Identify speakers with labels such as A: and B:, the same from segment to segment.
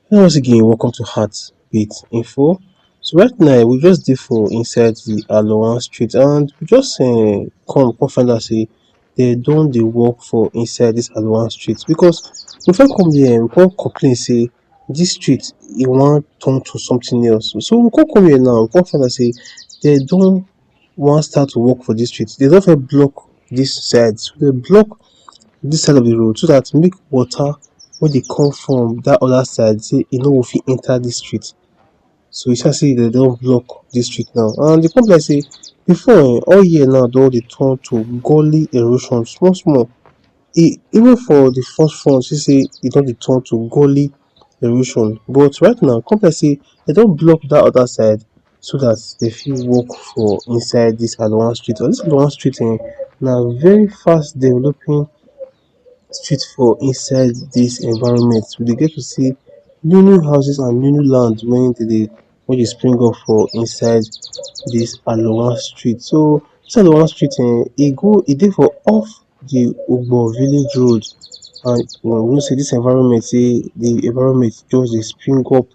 A: Hello once again, welcome to Heartbeat Info. So right now we just dey for inside the Alohan street and we just come find out say they don dey work for inside this Alohan street because we first come here we come complain say this street e wan turn to something else. So we come here now we come find out say they don wan start to work for this street. They don first block this side. So they block this side of the road so that make water wey dey come from that other side say e no go fit enter this street. So you see say dem don block dis street now and the come be like say before all year now don dey turn to gully erosion small small. Even for the first front see say e don dey turn to gully erosion but right now come be like say dem don block that other side so that dem fit work for inside this Alohan street. And this Alohan street na very fast developing street for inside this environment. We dey get to see new houses and new land wey dey spring up for inside this Alohan street. So this Alohan street e dey for off the Ugbor village road and we know say this environment say the environment just dey spring up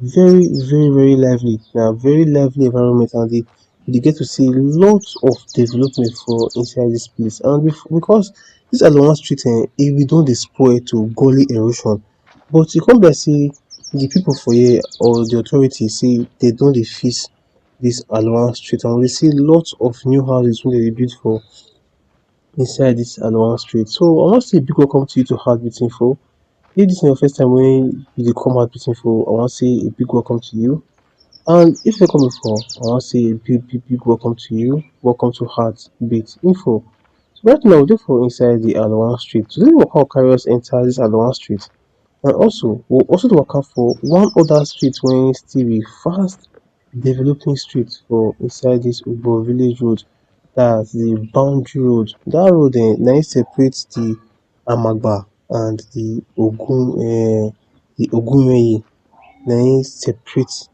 A: very lively. Na very lively environment and we dey get to see lots of development for inside this place and because this Alohan street e don dey spoil to gully erosion but e come be like say the people for here or the authority say they don dey fix this Alohan street and we dey see lots of new houses wey dem dey build for inside this Alohan street. So I wan say a big welcome to you to Heartbeat Info. If this na your first time wey you dey come Heartbeat Info, I wan say a big welcome to you. And if you come before, I wan say a big welcome to you. Welcome to Heartbeat Info. So right now we dey for inside the Alohan street. Today we waka carry us enter this Alohan street and also we also dey waka for one other street wey still be fast developing street for inside this Ugbor village road. That's the boundary road. That road na im separate the Amagba and the Ogunmeyi. Na im separate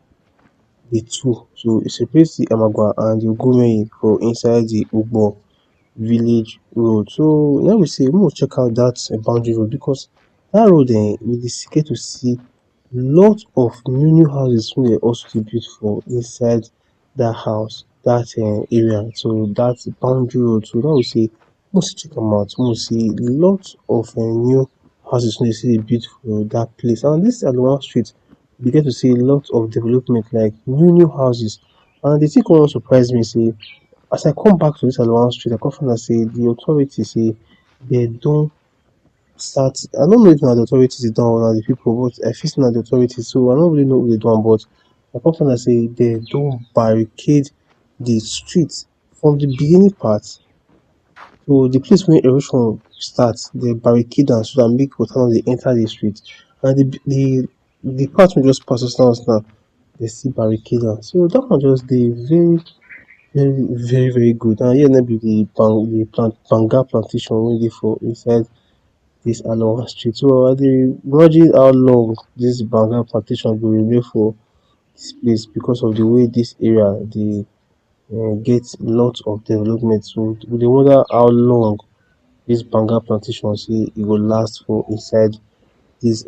A: the two. So e separate the Amagba and the Ogunmeyi for inside the Ugbor village road. So now we say make we check out that boundary road because that road we dey get to see lot of new houses wey dem also dey build for inside that house that area. So that boundary road. So now we say make we still check am out make we see lot of new houses wey dem still dey build for that place and this Alohan street we get to see lot of development like new houses and the thing come surprise me say as I come back to this Alohan street I come find out say the authority say dem don start. I no know if na the authorities dey do am or na the people but I feel say na the authorities so I no really know who dey do am but I come find out say dem don barricade the street from the beginning part to the place wey erosion start. Dem barricade am so that make water no dey enter the street and the part wey just pass us now dem still barricade am. So that one just dey very good and here na be the banga plantation wey dey for inside this Aloha street. So I dey imagine how long this banga plantation go remain for this place because of the way this area dey get lot of development. So we dey wonder how long this banga plantation say e go last for inside this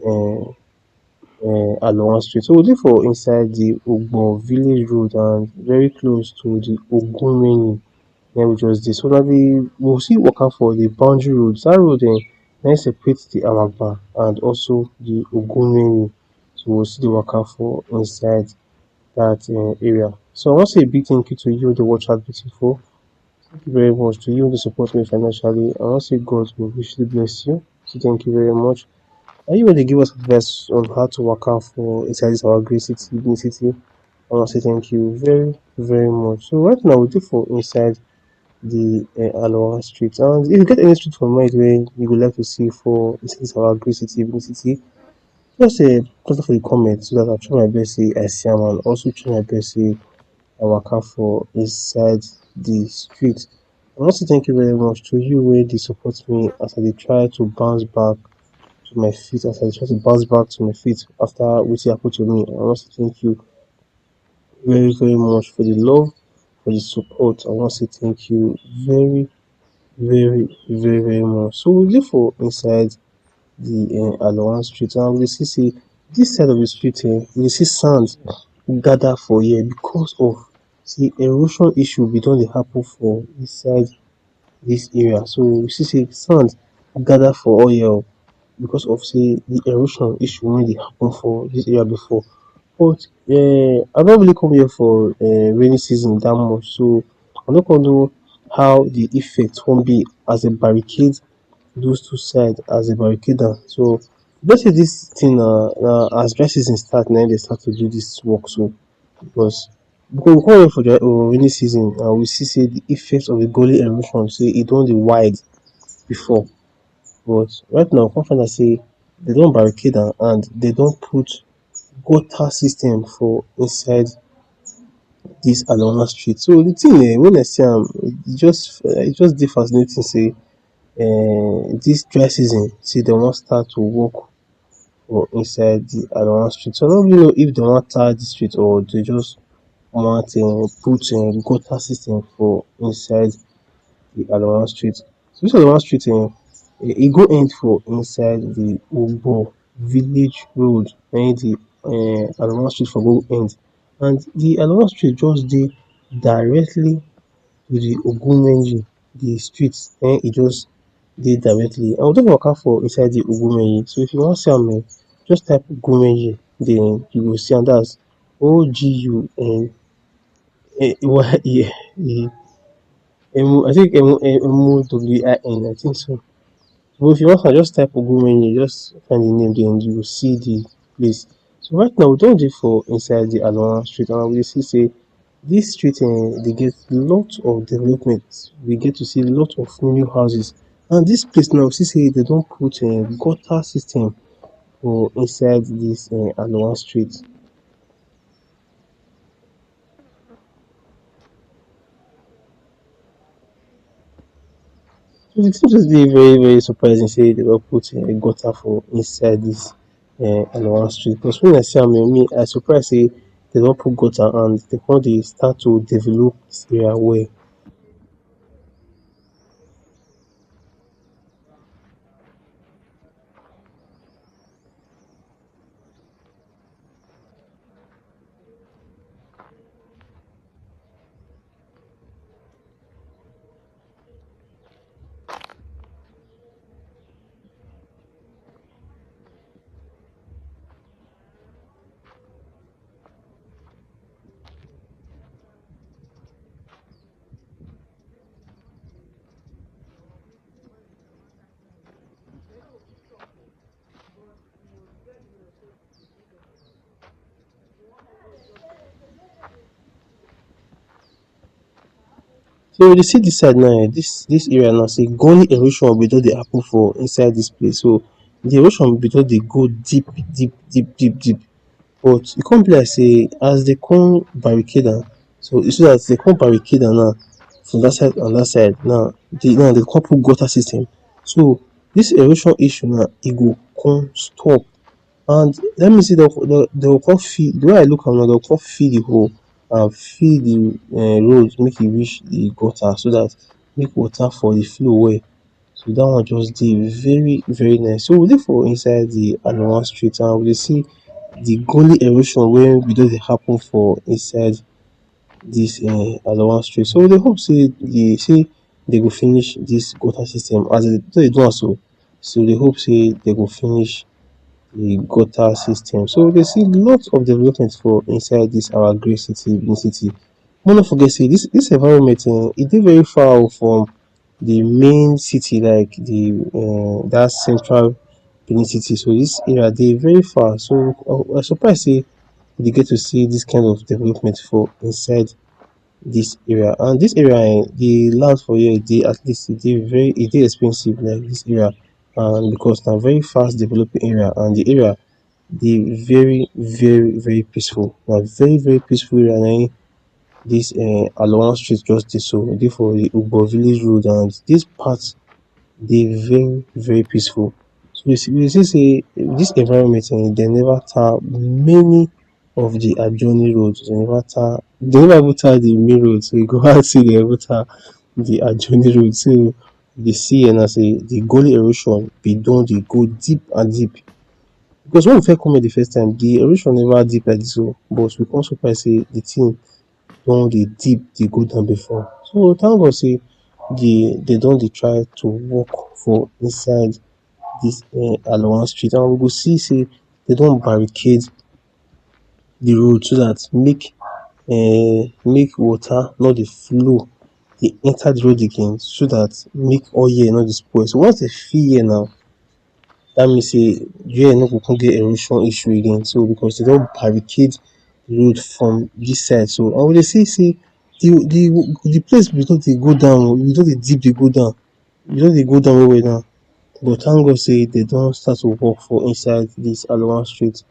A: Aloha street. So we dey for inside the Ugbor village road and very close to the Ogunmeyi where we just dey. So na we go still waka for the boundary road. That road na im separate the Amagba and also the Ogunmeyi. So we go still dey waka for inside that area. So I wan say a big thank you to you wey dey watch Heartbeat Info. Thank you very much to you wey dey support me financially. I wan say God go richly bless you. So thank you very much. And you wey dey give us advice on how to waka for inside this our great city, Benin city. I wan say thank you very much. So right now we dey for inside the Aloha street and if you get any street for mind wey you go like to see for inside this our great city, Benin city, just put am for the comment so that I try my best say I see am and also try my best say I waka for inside the street. I wan say thank you very much to you wey dey support me as I dey try to bounce back to my feet, as I try to bounce back to my feet after wetin happen to me. I wan say thank you very much for the love, for the support. I wan say thank you very much. So we dey for inside the Alohan street and we dey see say This side of the street you see sand gather for here because of say erosion issue bin don dey happen for inside dis area. So you see say sand gather for all here because of say the erosion issue wey dey happen for dis area before. But I no really come here for rainy season dat much, so I no come know how the effect wan be as a barricade those two sides as a barricade am. So just say dis thing na as dry season start na im dey start to do dis work so, because we come here for rainy season and we see say the effect of the gully erosion say e don dey wide before, but right now we come find out say dey don barricade am and dey don put gutter system for inside dis Alohan street. So the thing when I see am e just dey fascinating say dis dry season say dey wan start to work for inside the Alohan street. So I no really know if dey wan tar the street or dey just want put gutter system for inside the Alohan street. So dis Alohan street e go end for inside the Ugbor village road na im the Alohan street for go end, and the Alohan street just dey directly to the Ogunmenyi, the street e just dey directly. And we don waka for inside the Ogunmenyi, so if you wan see am just type Ogunmenyi then you go see am, that's Ogunmenyi. I think Mowin, I think so. But if you want just type Ogunmenyi, just find the name then you go see the place. So right now we don dey for inside the Alohan street and we dey see say dis street dey get lot of development. We get to see lot of new houses, and dis place now we see say dey don put gutter system for inside dis Alohan street. So the thing just dey very surprising say dey don put gutter for inside dis Alohan street, because when I see am me I surprise say dey don put gutter and dey come dey start to develop dis area well. So you dey see dis side now dis area now say gully erosion bin don dey happen for inside dis place. So the erosion bin don dey go deep, but e come be like say as dey come barricade am, so you see as dey come barricade am now from dat side and dat side now dey come put gutter system. So dis erosion issue now e go come stop, and let me say dey go come fill, the way I look am now dey go come fill the hole and fill the road make e reach the gutter so dat make water for dey flow well. So dat one just dey very nice. So we dey for inside the Alohan street and we dey see the gully erosion wey bin don dey happen for inside dis Alohan street. So we dey hope say dey go finish dis gutter system as dey don dey do am so. So we dey hope say dey go finish the gutter system. So we dey see lot of development for inside dis our great city, Benin city. Make no forget say dis environment e dey very far from the main city like the dat central Benin city. So dis area dey very far. So I surprise say we dey get to see dis kind of development for inside dis area. And dis area the land for here dey at least e dey expensive like dis area, and because na very fast developing area and the area dey very peaceful. Na very peaceful area na im dis Alohan street just dey so. E dey for the Ugbor village road and dis part dey very peaceful. So you dey see say dis environment dem never tar many of the adjoining roads, dey never even tar the main road, so you go hard say dey even tar the adjoining road. So you dey see here now say the gully erosion bin don dey go deep and deep. because when we first come here the first time, the erosion never deep like this o, but we come surprise say the thing don dey deep dey go down before. So thank God say they don dey try to work for inside this Alohan street, and we go see say they don barricade the road so that make water no dey flow dey enter the road again, so that make oil no dey spoil. So once dey fill here now, that means say here no go come get erosion issue again. So because they don barricade the road from this side, so and we dey see say the place we don dey go down o, we don dey deep dey go down, we don dey go down well well now. But thank God say they don start to work for inside this Alohan street.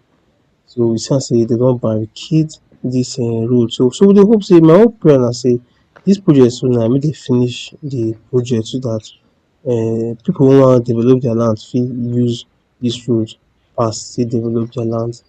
A: So we see am say they don barricade dis road. So we dey hope say, my own prayer na say dis project soon na make dem finish the project, so dat pipu wey wan develop their land fit use dis road pass take develop their land.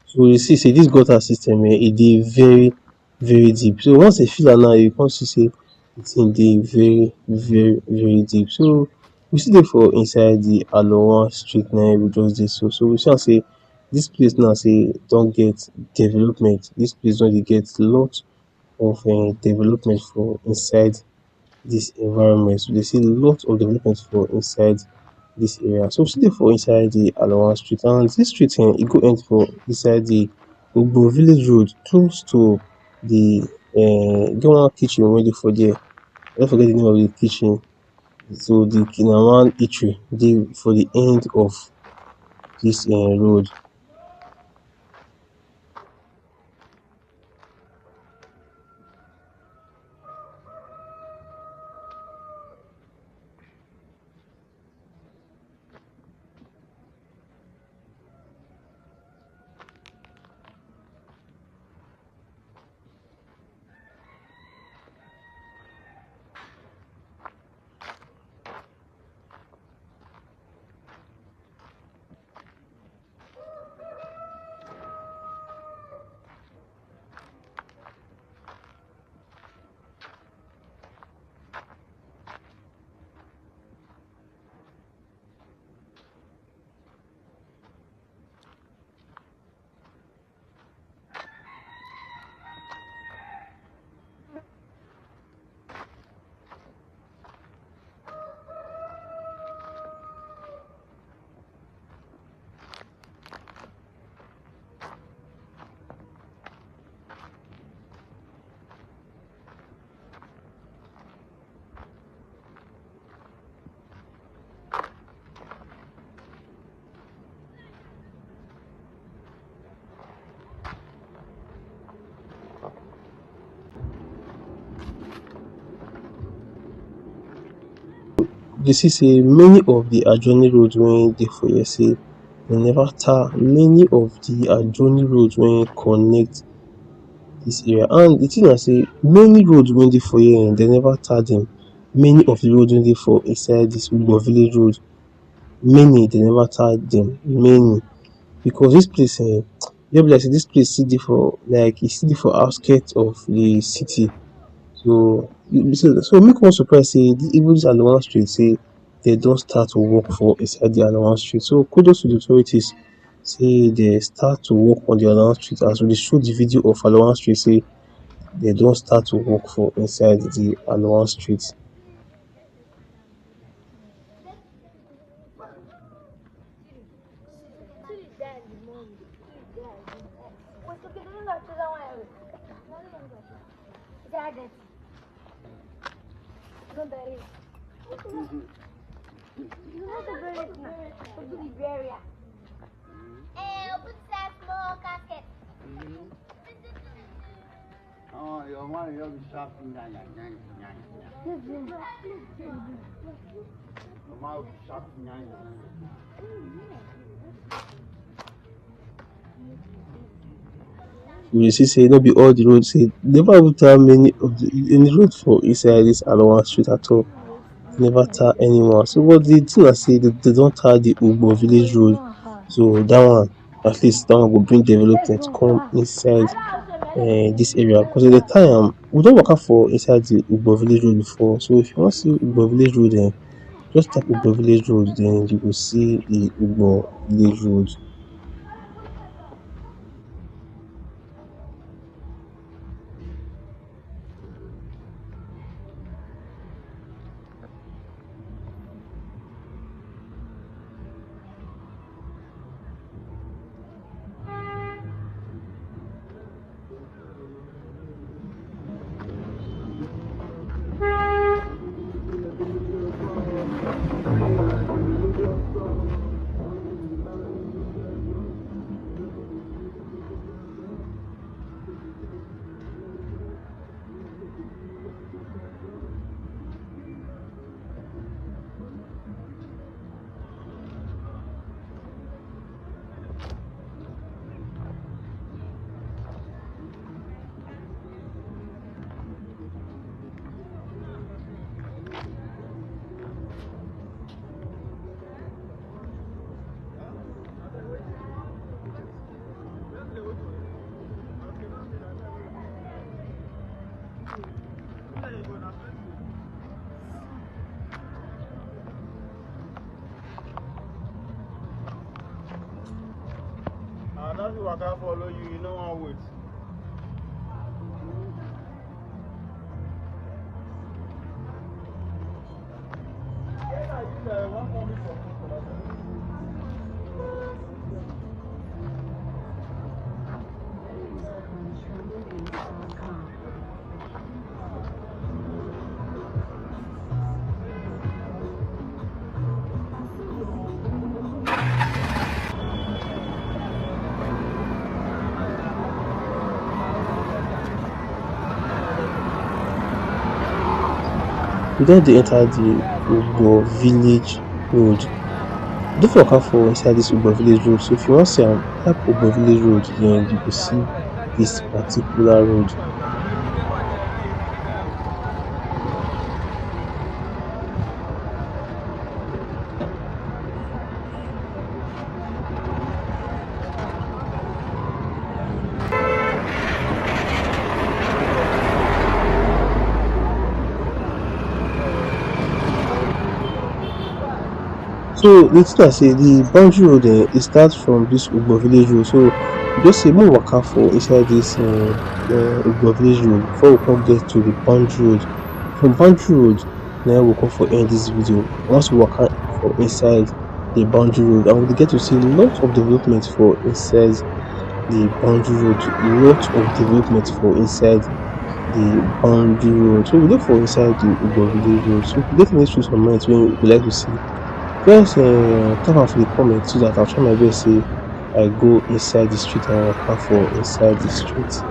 A: So you see say dis gutter system e dey very very deep. So once dey fill am now, you come see say the thing dey very very deep. So we still dey for inside the Alohan street na we just dey so. So we see am say dis place now say don get development. Dis place don dey get lot of development for inside dis environment. So dey see lot of development for inside dis area. So we still dey for inside the Alohan street, and dis street e go end for inside the Ugbor village road, close to the e get one kitchen wey dey for there. I don forget the name of the kitchen. So the na one eatery dey for the end of dis road. You see say many of the adjoining roads wey dey for here say dem never tar many of the adjoining roads wey connect dis area. And the thing na say many roads wey dey for here dem never tar dem. Many of the roads wey dey for inside dis Ugbor village road, many dem never tar dem, many, because dis place just be like say dis place still dey for, like e still dey for outskirt of the city. So make one surprise say even dis Alohan street say dem don start to work for inside the Alohan street. So kudos to the authorities say dem start to work on the Alohan street, as we dey show the video of Alohan street say dem don start to work for inside the Alohan street.
B: Eu preciso more casket. Oh, your money you'll be shopping. Your mouth shopping.
A: You see say no be all the roads say never even tell many of the any road for inside this Alohan street at all. Never tell anyone. So what the thing I say they don't tell the Ugbor village road. So that one at least that one will bring development come inside this area because at the time we don't work out for inside the Ugbor village road before. So if you want to see Ugbor village road then just type Ugbor village road then you will see the Ugbor village road.
B: That's what I follow you. You know one wait.
A: We don dey enter the Ugbor village road. Don't waka for inside this Ugbor village road. So if you wan see am type Ugbor village road then you go see this particular road. So the thing I say the boundary road it starts from this Ugbor village road. So you just say make we waka for inside this Ugbor village road before we come get to the boundary road. From boundary road na we come for end this video. Once we waka for inside the boundary road and we dey get to see lot of development for inside the boundary road, lot of development for inside the boundary road. So we dey for inside the Ugbor village road. So if you get any street for mind wey you go like to see just talk am for the comment so that I'll try my best say I go inside the street and waka for inside the street.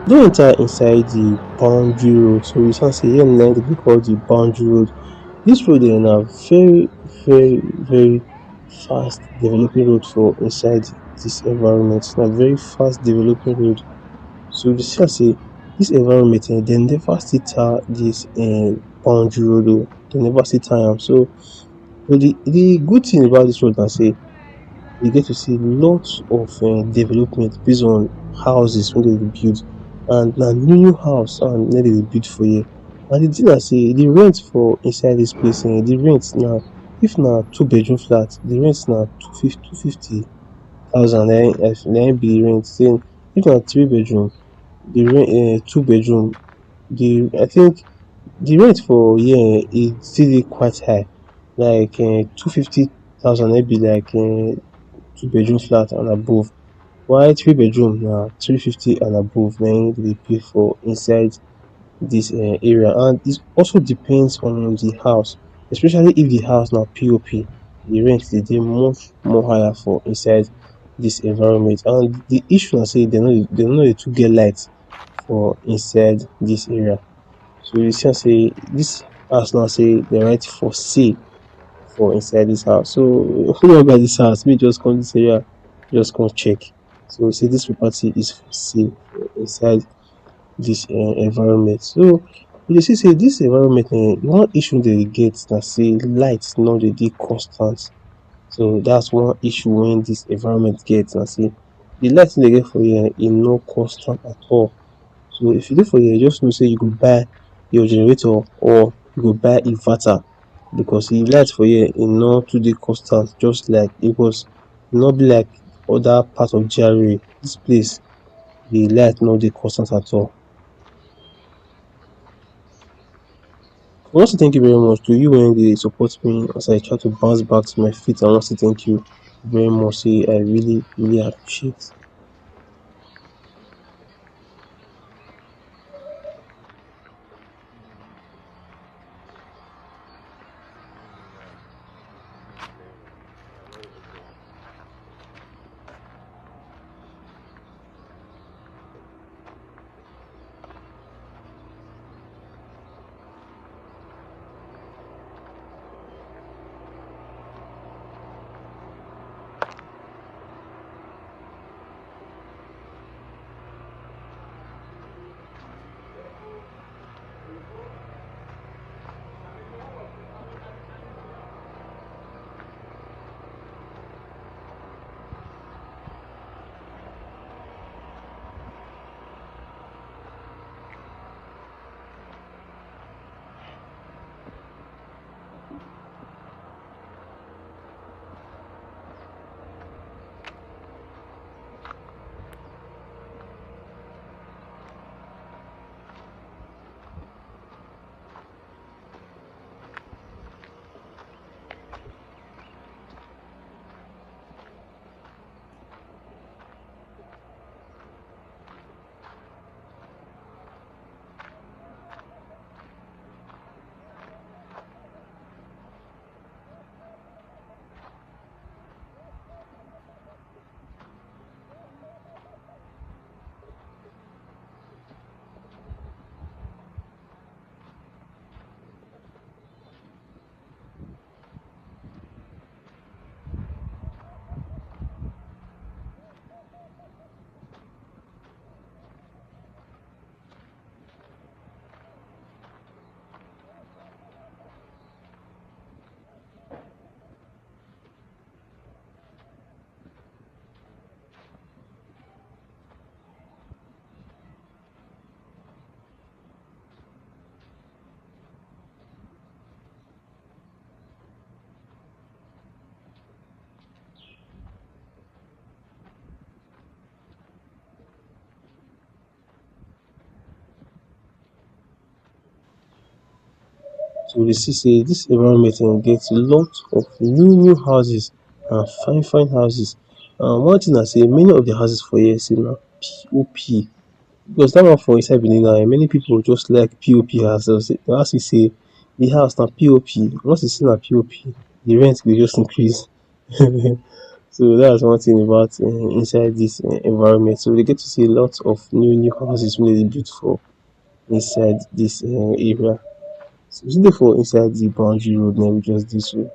A: Don't enter inside the boundary road. So we can say here in Nigeria we call the boundary road. This road is a very, very fast developing road for inside this environment. It's a very fast developing road. So you see, I say this environment, they never still tar this boundary road. Oh. They never still tar am. So but the good thing about this road na say you get to see lots of development based on houses wey dem dey build, and na new new house and na dem dey build for here. And the thing na say the rent for inside this place, the rent na, if na two-bedroom flat, the rent na 250,000 na im be the rent. Then if na three-bedroom, the rent two-bedroom, the I think the rent for here e still dey quite high, like 250,000 na im be like two-bedroom flat and above, while three-bedroom na 350 and above na im dem dey pay for inside dis area. And it also depends on the house, especially if the house na POP, the rent dey much more higher for inside dis environment. And the issue na say dem no dey too get light for inside dis area. So you see, say this house now say the right for sale for inside this house. So whoever this house, me just come this area, just come check. So say this property is for sale for inside this environment. So you see, say this environment, one issue they get that say light no dey dey constant. So that's one issue when this environment gets. And see the light they get for here is no constant at all. So if you dey for here, just know say you go buy your generator or you go buy inverter because the light for here e no too dey constant just like Lagos. E no be like other part of GRA. This place the light no dey constant at all. I want to thank you very much to you when they support me as I try to bounce back to my feet. I want to thank you very much. Say I really, really appreciate. So you see, say this environment gets a lot of new houses and fine houses. One thing I say, many of the houses for here say na POP because that one for inside Benin now, many people just like POP houses. They ask you say the house na POP. Once you see na POP, the rent will just increase. So that's one thing about inside this environment. So they get to see a lot of new houses when they built for inside this area. So it's therefore inside the boundary road now, just this way.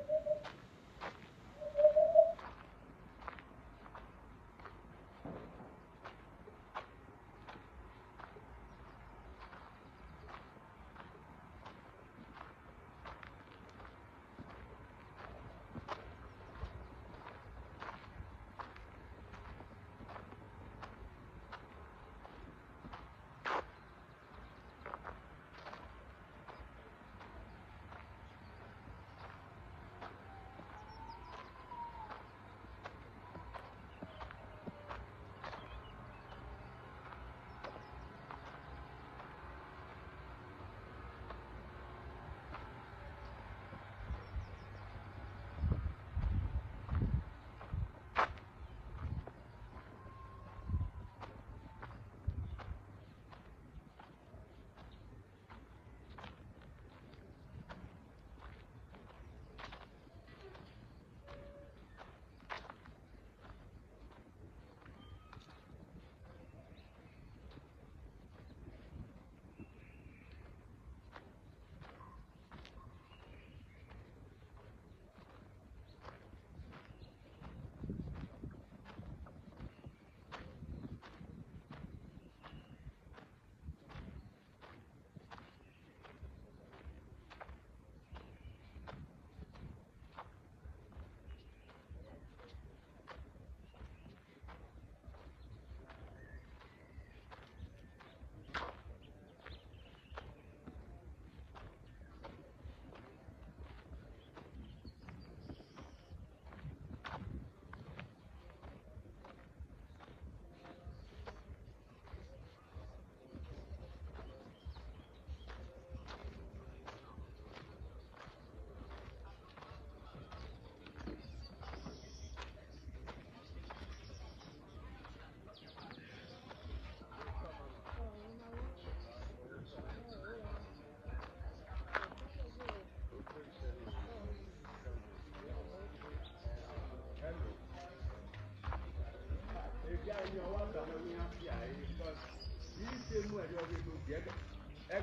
B: Yeah,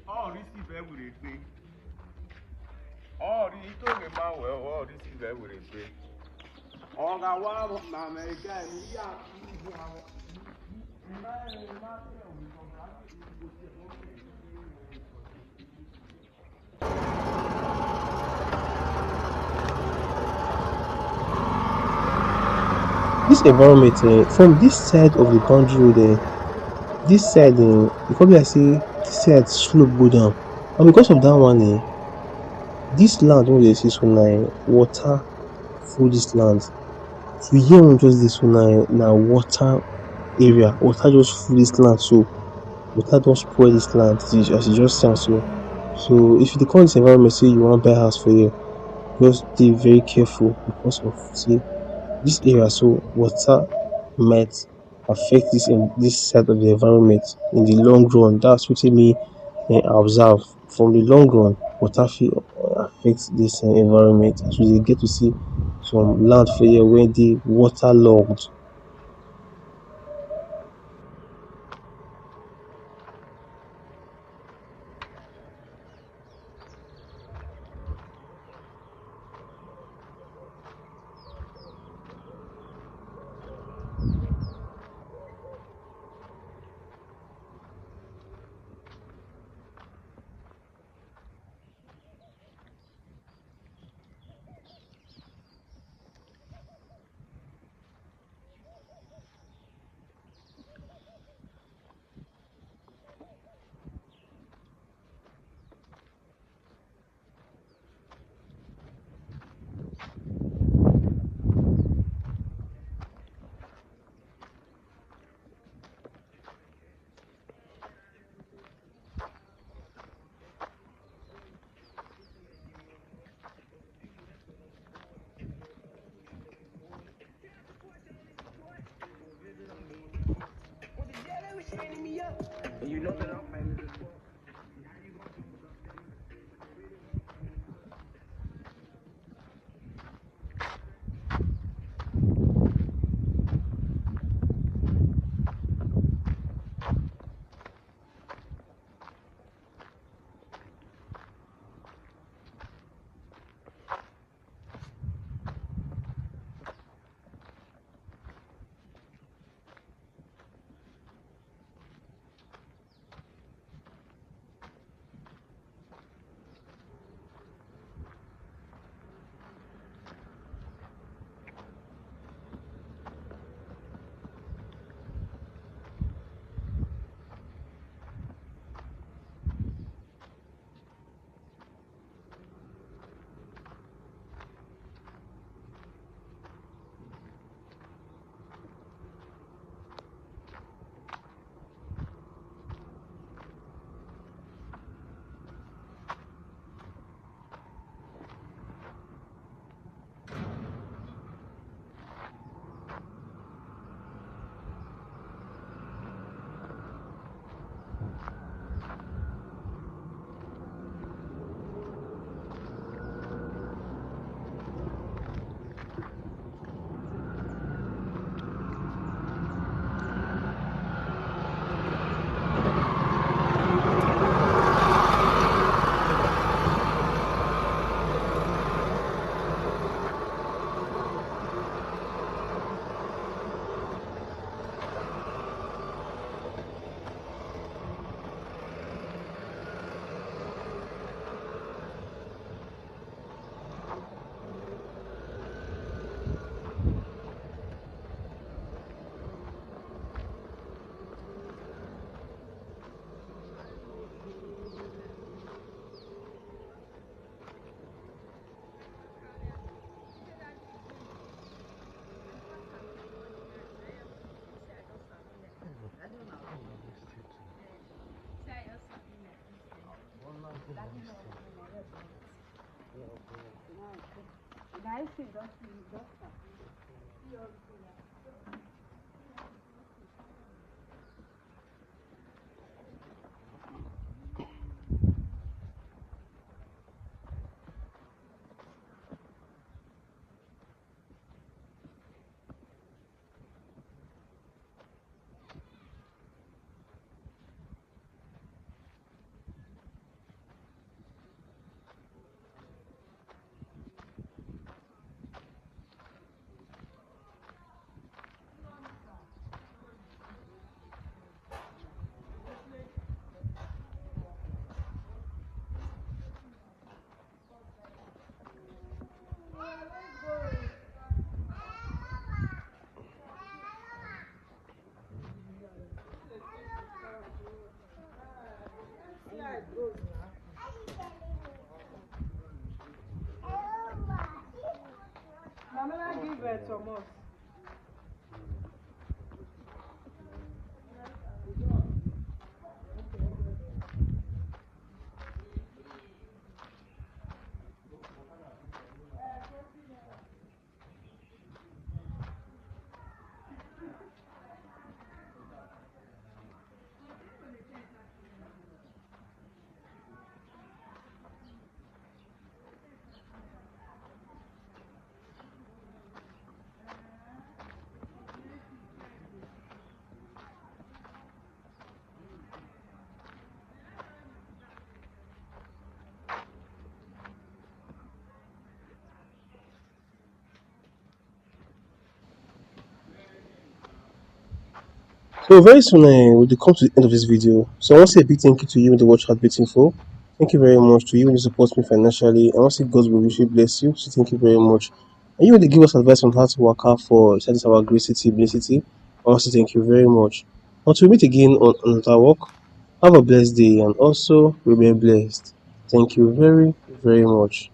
B: all receive every day. All the ito me ma well, all receive every day. All ga wa ma me guy ni ya ni bu awon.
A: This environment from this side of the boundary road this side e come be like say this side slope go down, and because of that one this land wey we dey see so na water full this land. So here wey we just dey so na water area, water just full this land, so water don spoil this land as you just see am so. So if you dey come this environment say you wan buy house for here, just dey very careful because of say this area so water might affect this side of the environment in the long run. That's wetin me observe. From the long run water fit affect this environment, as we dey get to see some land for here wey dey waterlogged. So very soon we'll come to the end of this video. So I want to say a big thank you to you in the watch Heartbeat Info. Thank you very much to you who support me financially. I want to say God will richly bless you. So thank you very much. And you will give us advice on how to work out for service our great city, Blessed City. I want to say thank you very much. Until we meet again on another walk, have a blessed day and also remain blessed. Thank you very, very much.